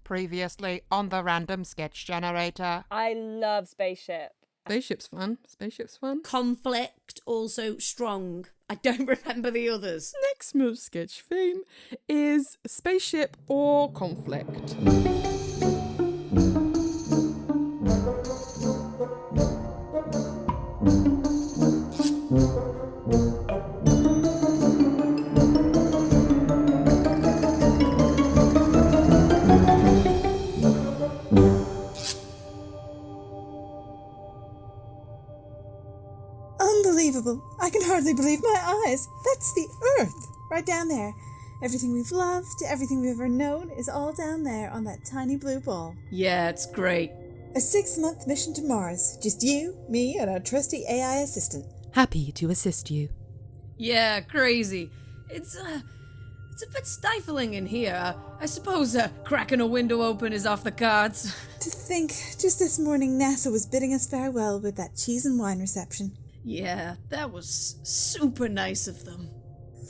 Previously on the random sketch generator. I love Spaceship. Spaceship's fun. Conflict, also strong. I don't remember the others. Next month's sketch theme is Spaceship or Conflict. Unbelievable. I can hardly believe my eyes. That's the Earth, right down there. Everything we've loved, everything we've ever known is all down there on that tiny blue ball. Yeah, it's great. A 6-month mission to Mars. Just you, me, and our trusty AI assistant. Happy to assist you. Yeah, crazy. It's a bit stifling in here. I suppose cracking a window open is off the cards. To think, just this morning NASA was bidding us farewell with that cheese and wine reception. Yeah, that was super nice of them.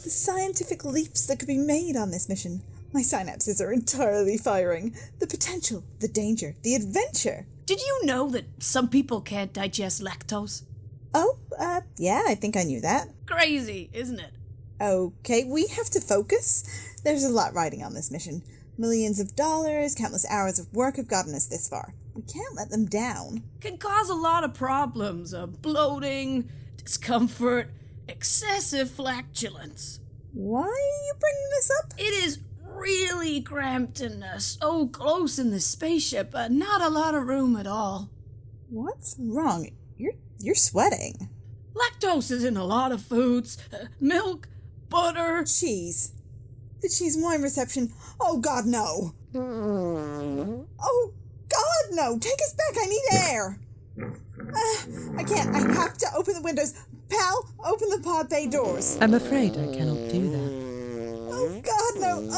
The scientific leaps that could be made on this mission. My synapses are entirely firing. The potential, the danger, the adventure. Did you know that some people can't digest lactose? Oh, yeah, I think I knew that. Crazy, isn't it? Okay, we have to focus. There's a lot riding on this mission. Millions of dollars, countless hours of work have gotten us this far. We can't let them down. Can cause a lot of problems. Bloating, discomfort, excessive flatulence. Why are you bringing this up? It is really cramped and so close in the spaceship. Not a lot of room at all. What's wrong? You're sweating. Lactose is in a lot of foods. Milk, butter. Cheese. The cheese and wine reception. Oh, God, no. Oh, God, no. Take us back. I need air. I can't. I have to open the windows. Pal, open the pod bay doors. I'm afraid I cannot do that. Oh, God, no.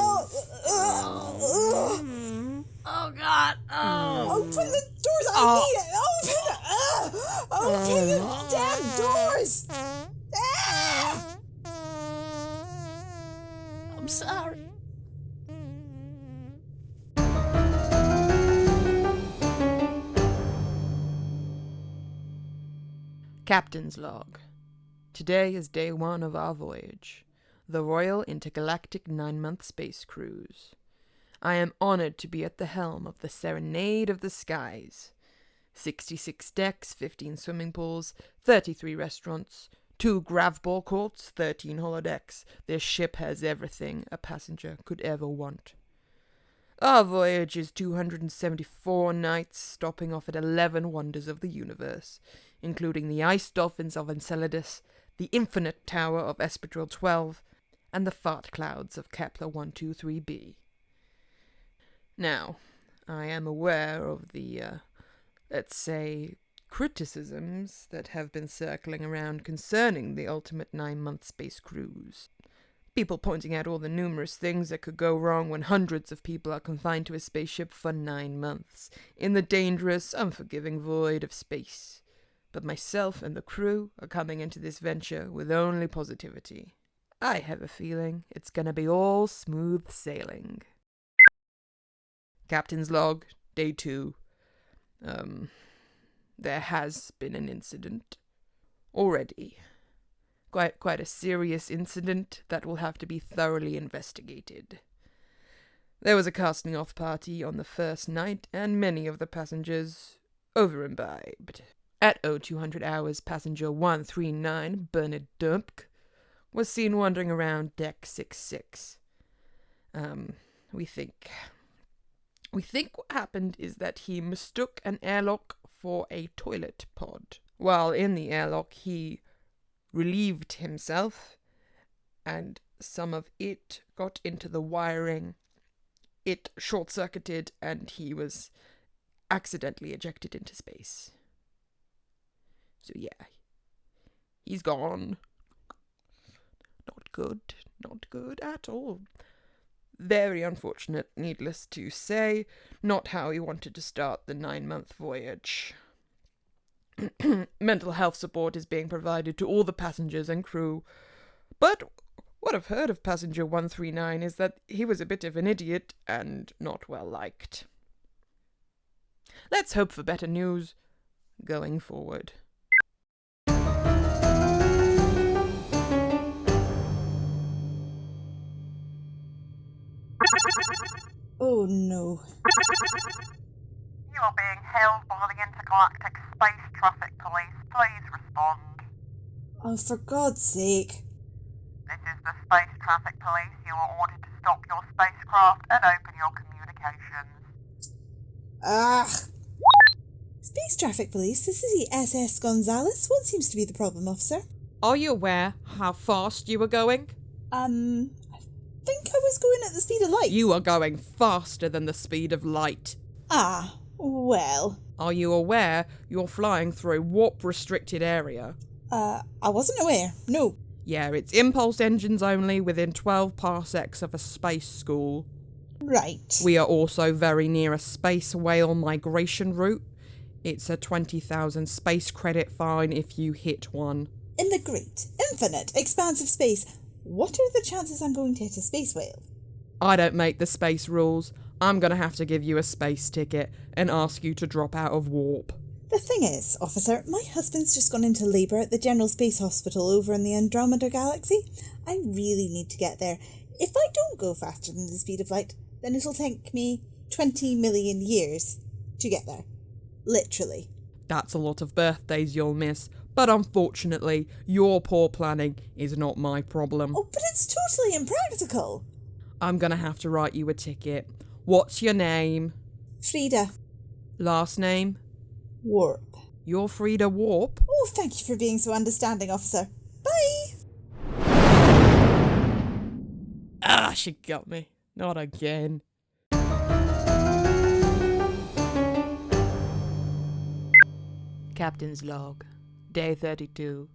Oh, God. Oh. Open the doors. I need it. Open the damn doors. I'm sorry. Captain's Log. Today is day 1 of our voyage, the Royal Intergalactic 9-month Space Cruise. I am honored to be at the helm of the Serenade of the Skies. 66 decks, 15 swimming pools, 33 restaurants, 2 gravball courts, 13 holodecks. This ship has everything a passenger could ever want. Our voyage is 274 nights, stopping off at 11 wonders of the universe, including the ice dolphins of Enceladus, the infinite tower of Espedril 12, and the fart clouds of Kepler 123b. Now, I am aware of the, let's say, criticisms that have been circling around concerning the ultimate 9-month space cruise. People pointing out all the numerous things that could go wrong when hundreds of people are confined to a spaceship for 9 months, in the dangerous, unforgiving void of space. But myself and the crew are coming into this venture with only positivity. I have a feeling it's gonna be all smooth sailing. Captain's Log, Day 2. There has been an incident. Already. Quite a serious incident that will have to be thoroughly investigated. There was a casting off party on the first night, and many of the passengers over-imbibed. At 0200 hours, passenger 139, Bernard Dumpk, was seen wandering around deck 66. We think what happened is that he mistook an airlock for a toilet pod. While in the airlock, he relieved himself, and some of it got into the wiring. It short-circuited, and he was accidentally ejected into space. So yeah, he's gone. Not good at all. Very unfortunate, needless to say. Not how he wanted to start the 9-month voyage. Mental health support is being provided to all the passengers and crew, but What I've heard of Passenger 139 is that he was a bit of an idiot and not well liked. Let's hope for better news going forward. Oh no. You are being held by the Intergalactic Space Traffic Police. Please respond. Oh, for God's sake. This is the Space Traffic Police. You are ordered to stop your spacecraft and open your communications. Ugh. Space Traffic Police, this is the SS Gonzales. What seems to be the problem, officer? Are you aware how fast you were going? I think I was going at the speed of light. You are going faster than the speed of light. Ah, well. Are you aware you're flying through a warp-restricted area? I wasn't aware. No. Yeah, it's impulse engines only within 12 parsecs of a space school. Right. We are also very near a space whale migration route. It's a 20,000 space credit fine if you hit one. In the great, infinite, expansive space, what are the chances I'm going to hit a space whale? I don't make the space rules. I'm gonna have to give you a space ticket and ask you to drop out of warp. The thing is, officer, my husband's just gone into labour at the General Space Hospital over in the Andromeda Galaxy. I really need to get there. If I don't go faster than the speed of light, then it'll take me 20 million years to get there. Literally. That's a lot of birthdays you'll miss, but unfortunately, your poor planning is not my problem. Oh, but it's totally impractical. I'm gonna have to write you a ticket. What's your name? Frida. Last name? Warp. You're Frida Warp? Oh, thank you for being so understanding, officer. Bye. Ah, she got me. Not again. Captain's log. Day 32.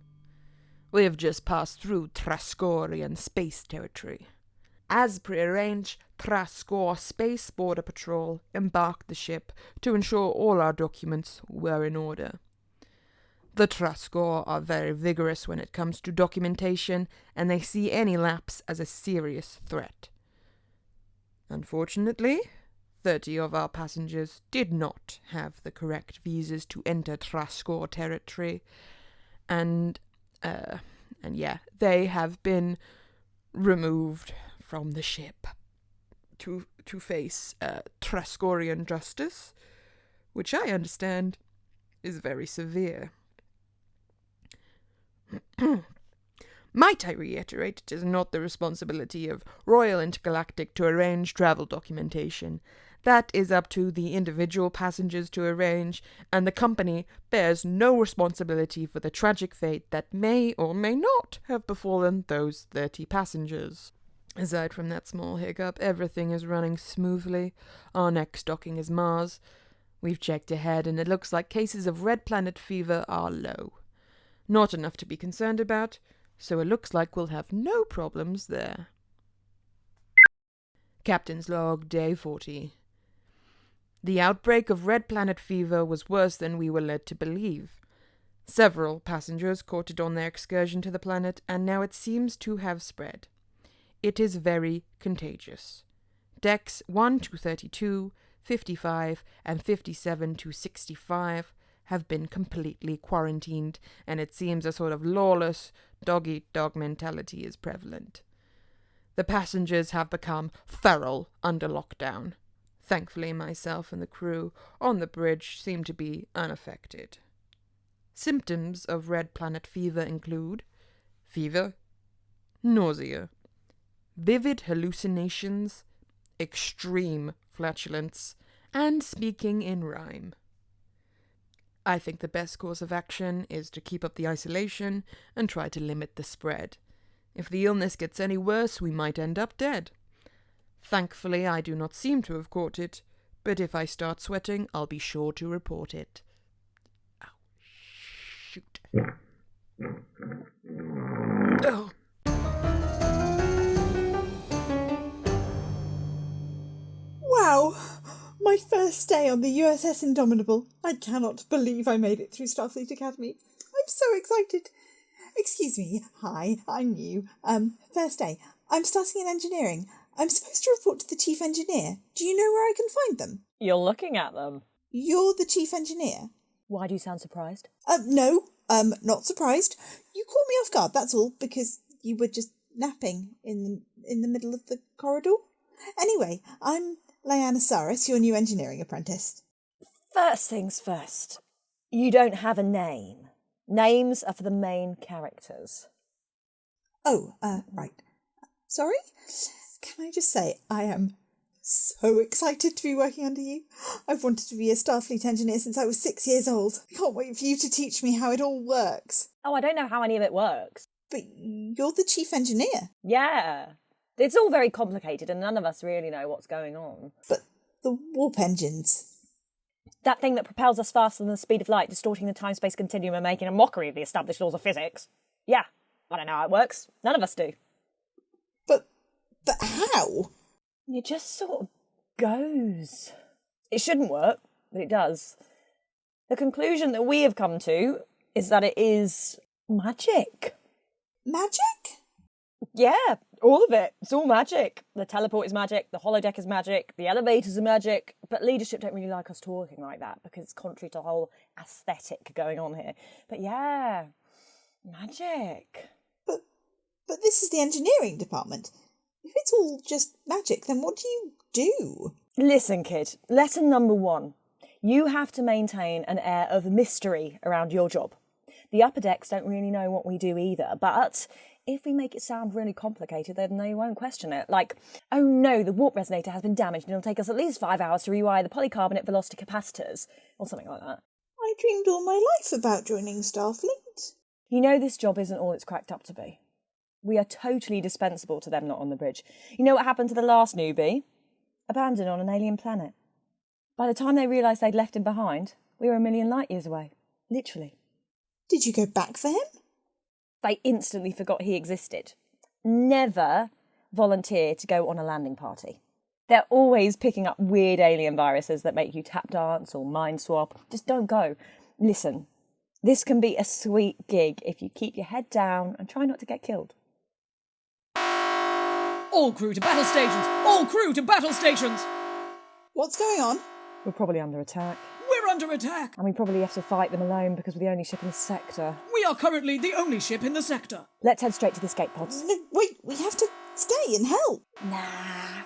We have just passed through Trascorian space territory. As prearranged, Trascor Space Border Patrol embarked the ship to ensure all our documents were in order. The Trascor are very vigorous when it comes to documentation, and they see any lapse as a serious threat. Unfortunately, 30 of our passengers did not have the correct visas to enter Trascor territory, and they have been removed from the ship to face Trascorian justice, which I understand is very severe. Might I reiterate, it is not the responsibility of Royal Intergalactic to arrange travel documentation. That is up to the individual passengers to arrange, and the company bears no responsibility for the tragic fate that may or may not have befallen those 30 passengers. Aside from that small hiccup, everything is running smoothly. Our next docking is Mars. We've checked ahead, and it looks like cases of red planet fever are low. Not enough to be concerned about, so it looks like we'll have no problems there. Captain's log, day 40. The outbreak of red planet fever was worse than we were led to believe. Several passengers caught it on their excursion to the planet, and now it seems to have spread. It is very contagious. Decks 1 to 32, 55, and 57 to 65 have been completely quarantined, and it seems a sort of lawless, dog-eat-dog mentality is prevalent. The passengers have become feral under lockdown. Thankfully, myself and the crew on the bridge seem to be unaffected. Symptoms of red planet fever include fever, nausea, vivid hallucinations, extreme flatulence, and speaking in rhyme. I think the best course of action is to keep up the isolation and try to limit the spread. If the illness gets any worse, we might end up dead. Thankfully, I do not seem to have caught it, but if I start sweating, I'll be sure to report it. Ow, shoot. Oh. Wow! My first day on the USS Indomitable. I cannot believe I made it through Starfleet Academy. I'm so excited. excuse me. Hi, I'm new. First day. I'm starting in engineering. I'm supposed to report to the chief engineer. Do you know where I can find them? You're looking at them. You're the chief engineer? Why do you sound surprised? No, not surprised. You caught me off guard, that's all, because you were just napping in the middle of the corridor. Anyway, I'm Lyanna Saris, your new engineering apprentice. First things first. You don't have a name. Names are for the main characters. Oh, right. Sorry? Can I just say, I am so excited to be working under you. I've wanted to be a Starfleet engineer since I was 6 years old. I can't wait for you to teach me how it all works. Oh, I don't know how any of it works. But you're the chief engineer. Yeah. It's all very complicated and none of us really know what's going on. But the warp engines... That thing that propels us faster than the speed of light, distorting the time-space continuum and making a mockery of the established laws of physics. Yeah, I don't know how it works. None of us do. But how? It just sort of goes. It shouldn't work, but it does. The conclusion that we have come to is that it is magic. Magic? Yeah, all of it. It's all magic. The teleport is magic, the holodeck is magic, the elevators are magic, but leadership don't really like us talking like that because it's contrary to the whole aesthetic going on here. But yeah, magic. But this is the engineering department. If it's all just magic, then what do you do? Listen, kid, lesson number 1. You have to maintain an air of mystery around your job. The upper decks don't really know what we do either, but if we make it sound really complicated, then they won't question it. Like, oh no, the warp resonator has been damaged and it'll take us at least 5 hours to rewire the polycarbonate velocity capacitors, or something like that. I dreamed all my life about joining Starfleet. You know this job isn't all it's cracked up to be. We are totally dispensable to them not on the bridge. You know what happened to the last newbie? Abandoned on an alien planet. By the time they realised they'd left him behind, we were a million light years away. Literally. Did you go back for him? They instantly forgot he existed. Never volunteer to go on a landing party. They're always picking up weird alien viruses that make you tap dance or mind swap. Just don't go. Listen, this can be a sweet gig if you keep your head down and try not to get killed. All crew to battle stations! All crew to battle stations! What's going on? We're probably under attack. We're under attack! And we probably have to fight them alone because we're the only ship in the sector. We are currently the only ship in the sector. Let's head straight to the escape pods. No, wait, we have to stay and help. Nah.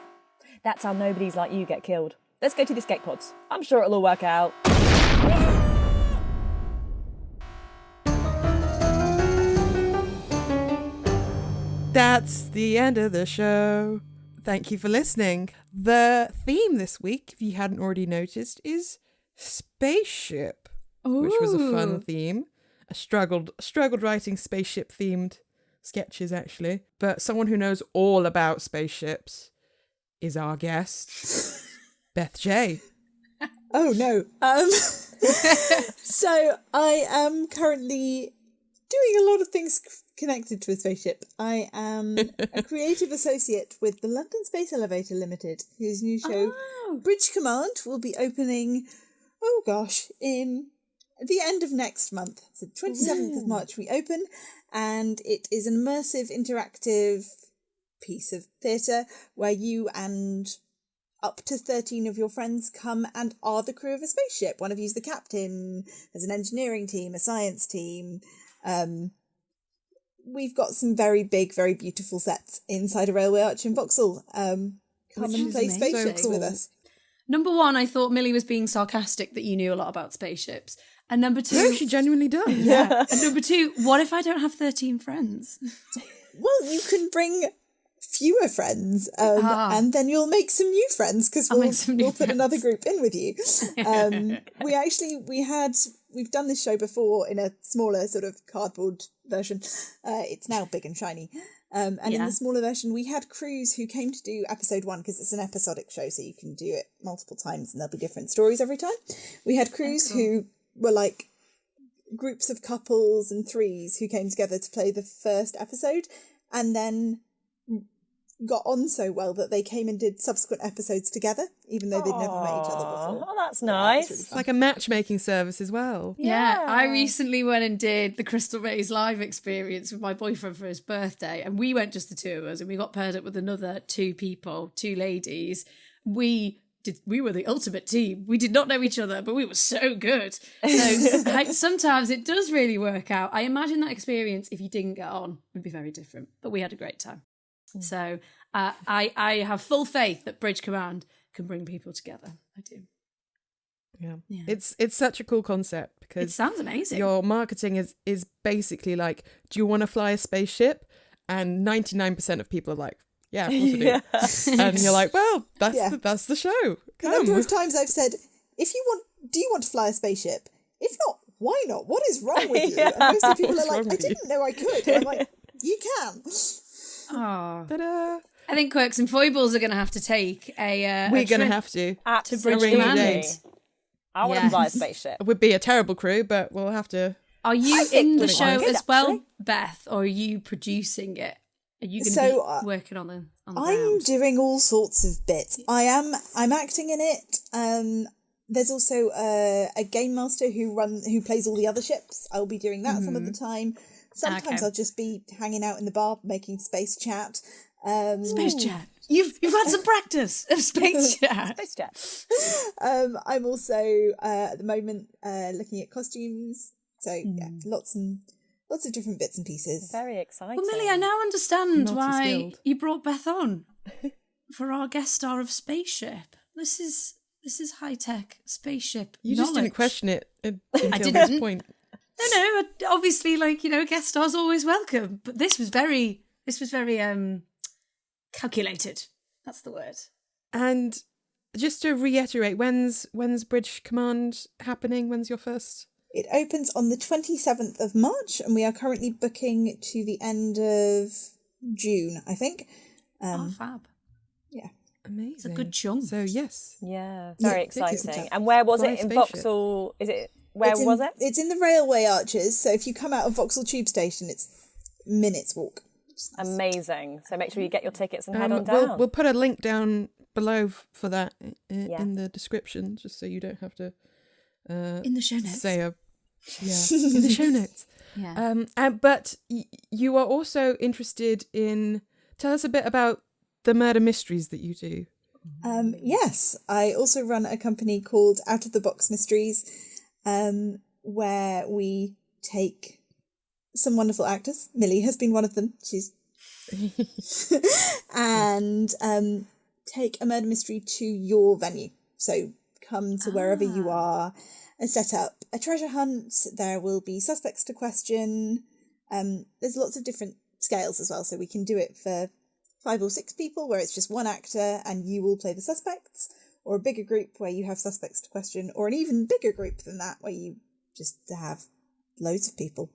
That's how nobodies like you get killed. Let's go to the escape pods. I'm sure it'll all work out. That's the end of the show. Thank you for listening. The theme this week, if you hadn't already noticed, is Spaceship, which was a fun theme. I struggled writing spaceship themed sketches actually, but someone who knows all about spaceships is our guest, Beth J. Oh no. So I am currently doing a lot of things connected to a spaceship. I am a creative associate with the London Space Elevator Limited, whose new show Bridge Command will be opening, in the end of next month. So 27th of March we open, and it is an immersive, interactive piece of theatre where you and up to 13 of your friends come and are the crew of a spaceship. One of you's the captain. There's an engineering team, a science team. We've got some very big, very beautiful sets inside a railway arch in Vauxhall. Come and play spaceships with us. Number 1, I thought Millie was being sarcastic that you knew a lot about spaceships. And number 2... No, she genuinely does. Yeah. And number 2, what if I don't have 13 friends? Well, you can bring fewer friends, and then you'll make some new friends because we'll put another group in with you. We've done this show before in a smaller sort of cardboard version. It's now big and shiny. In the smaller version, we had crews who came to do episode 1 because it's an episodic show, so you can do it multiple times and there'll be different stories every time. We had crews who were like groups of couples and threes who came together to play the first episode, and then got on so well that they came and did subsequent episodes together, even though they'd never met each other before. Oh, that's Yeah, nice. really It's like a matchmaking service as well. Yeah, I recently went and did the Crystal Maze live experience with my boyfriend for his birthday, and we went just the two of us, and we got paired up with another two people, two ladies. We were the ultimate team. We did not know each other, but we were so good. So sometimes it does really work out. I imagine that experience, if you didn't get on, would be very different. But we had a great time. So I have full faith that Bridge Command can bring people together. I do. Yeah. Yeah. It's such a cool concept It because sounds amazing. your marketing is basically like, do you want to fly a spaceship? And 99% of people are like, yeah, of course I do. And you're like, well, that's the show. The number of times I've said, do you want to fly a spaceship? If not, why not? What is wrong with you? And most of the people are like, I didn't know I could. And I'm like, you can. Oh. Ta-da. I think Quirks and Foibles are going to have to take a We're going to trip have to. to Bridge Arrange a Command. date. I want to fly a spaceship. It would be a terrible crew, but we'll have to. Are you think in the we show could, as well, actually. Beth, or are you producing it? Are you going to So, be working on the I'm ground? doing all sorts of bits. I'm acting in it. There's also a game master who plays all the other ships. I'll be doing that some of the time. Sometimes Okay. I'll just be hanging out in the bar making space chat. Space chat. You've had some practice of space chat. Space jet. I'm also at the moment looking at costumes. So yeah, lots of different bits and pieces. Very exciting. Well, Millie, I now understand why Multi-skilled. you brought Beth on for our guest star of Spaceship. This is high tech spaceship. You just didn't knowledge. question it until I this didn't. point. No, obviously, guest stars always welcome, but this was very calculated. That's the word. And just to reiterate, when's Bridge Command happening? When's your first? It opens on the 27th of March, and we are currently booking to the end of June, I think. Fab. Yeah. Amazing. It's a good chunk. So yes, Yeah, very tickets exciting. and And where was Fly it? In spaceship. Vauxhall? Is it? Where It's in- was it? It's in the railway arches, so if you come out of Vauxhall Tube Station, it's minutes walk. Amazing. So make sure you get your tickets and head on down. we'll put a link down below for that Yeah. in the description, just so you don't have to In the show notes. say in the show notes. Yeah. But you are also interested in. Tell us a bit about the murder mysteries that you do. Yes, I also run a company called Out of the Box Mysteries, where we take some wonderful actors. Millie has been one of them. She's and take a murder mystery to your venue. So come to wherever you are and set up a treasure hunt. There will be suspects to question. There's lots of different scales as well, so we can do it for 5 or 6 people where it's just one actor and you will play the suspects, or a bigger group where you have suspects to question, or an even bigger group than that where you just have loads of people.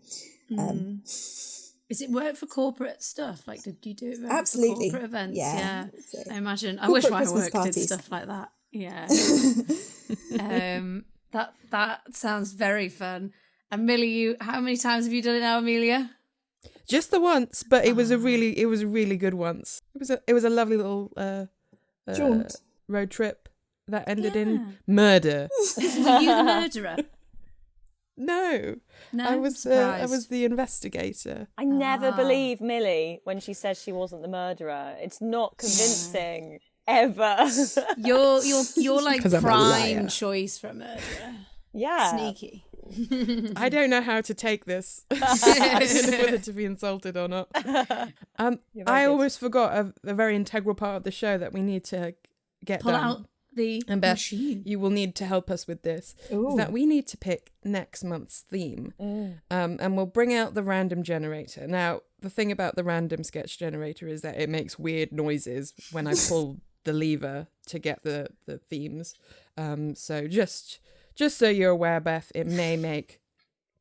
Is it work for corporate stuff? Like, did you do it for Absolutely. corporate events? Yeah. So, I imagine. I corporate wish my Christmas work parties. did stuff like that. Yeah. That sounds very fun. And Millie, how many times have you done it now, Amelia? Just the once, but it was a really good once. It was a lovely little Jaunt. road trip that ended in murder. Were you the murderer? No, No, I was surprised. the investigator. I never believe Millie when she says she wasn't the murderer. It's not convincing ever. You're like 'Cause I'm a prime liar. choice for a murderer. Yeah. Sneaky. I don't know how to take this. I don't know whether to be insulted or not. I good. almost forgot a very integral part of the show that we need to get Pull done. out the And Beth, machine. you will need to help us with this. Is that we need to pick next month's theme. And we'll bring out the random generator. Now, the thing about the random sketch generator is that it makes weird noises when I pull the lever to get the themes. So just so you're aware, Beth, it may make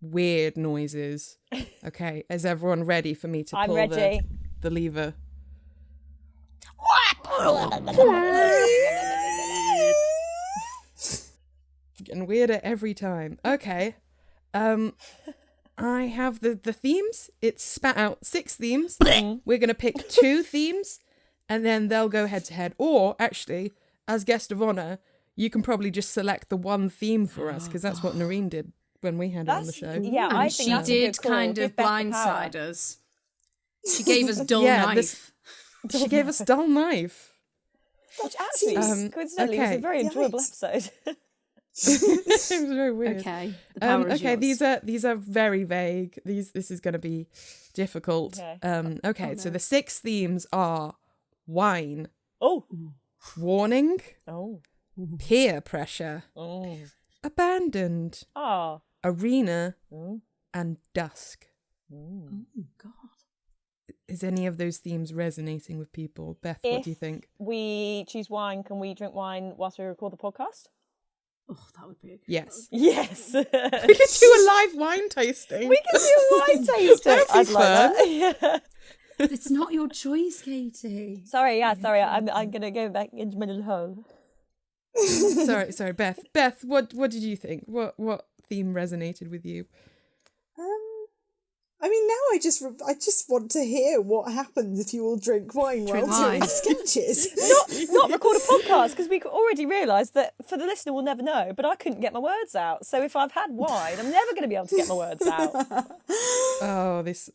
weird noises. Okay, is everyone ready for me to I'm pull ready. the lever? Getting weirder every time. Okay. I have the themes. It's spat out 6 themes. We're going to pick 2 themes and then they'll go head to head. Or actually, as guest of honor, you can probably just select the one theme for us, because that's what Noreen did when we had her on the show. Yeah, And I think she that's a good did call. kind Give of Beth the blindside power. us. She gave us dull Yeah, knife. She gave us dull knife. Which actually, coincidentally, was a okay. very enjoyable Yikes. episode. It was very weird. Okay. The power is okay, yours. these are very vague. This is going to be difficult. Okay. So the 6 themes are wine, Oh. warning, Oh. peer pressure, Oh. abandoned, Oh. arena, Mm. and dusk. Oh, God. Is any of those themes resonating with people? Beth, what do you If think? we choose wine, can we drink wine whilst we record the podcast? Oh, that would be... Yes. Yes. We could do a live wine tasting. We can do a wine tasting. That'd be I'd like that. Yeah. It's not your choice, Katie. Sorry, I'm gonna go back into my little hole. sorry, Beth. Beth, what did you think? What theme resonated with you? I mean, now I just want to hear what happens if you all drink wine while doing sketches. Not record a podcast, because we already realised that for the listener we'll never know, but I couldn't get my words out. So if I've had wine, I'm never going to be able to get my words out. Oh, this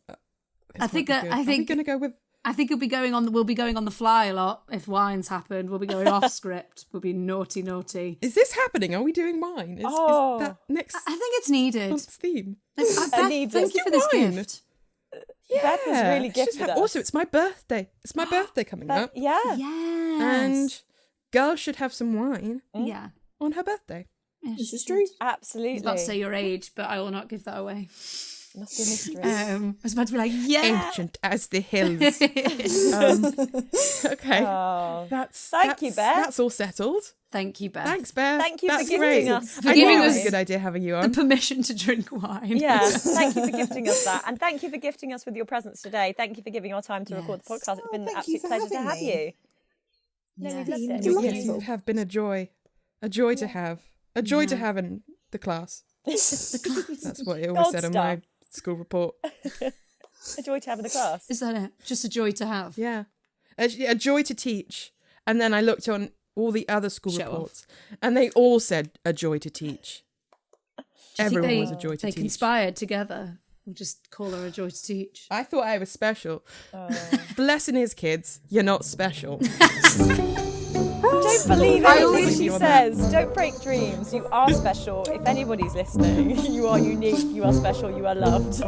I think might be good. I Are we think going to go with... I think we'll be going on the fly a lot if wine's happened. We'll be going off script. We'll be naughty. Is this happening? Are we doing wine? Is that next I think it's needed. month's theme? Beth, needed. thank you for this Wine. gift. Beth has really it's just gifted us. Also, it's my birthday. It's my birthday coming up. Yeah. Yes. And girls should have some wine yeah. on her birthday. This is true. Absolutely. I was about to say your age, but I will not give that away. Must be a mystery. I was about to be like, yeah. Ancient as the hills. Okay. Oh. That's you, Beth. That's all settled. Thank you, Beth. Thanks, Beth. Thank you for That's giving great. us I giving knew it was us a good idea having you The on. permission to drink wine. Yeah, thank you for gifting us that. And thank you for gifting us with your presence today. Thank you for giving our time to record the podcast. It's been an thank you absolute for pleasure to having have me. you. No, we've loved it. You're Yes, wonderful. you have been a joy. A joy to have. A joy to have in the class. That's what it always Gold said on star. my school report. A joy to have in the class. Is that it? Just a joy to have. Yeah. A joy to teach. And then I looked on all the other school Show off. reports and they all said a joy to teach. Everyone they, was a joy to they teach. conspired together. We'll just call her a joy to teach. I thought I was special. Blessing his kids, you're not special. Don't believe I anything always she you on that. says. Don't break dreams. You are special. If anybody's listening, you are unique. You are special. You are loved.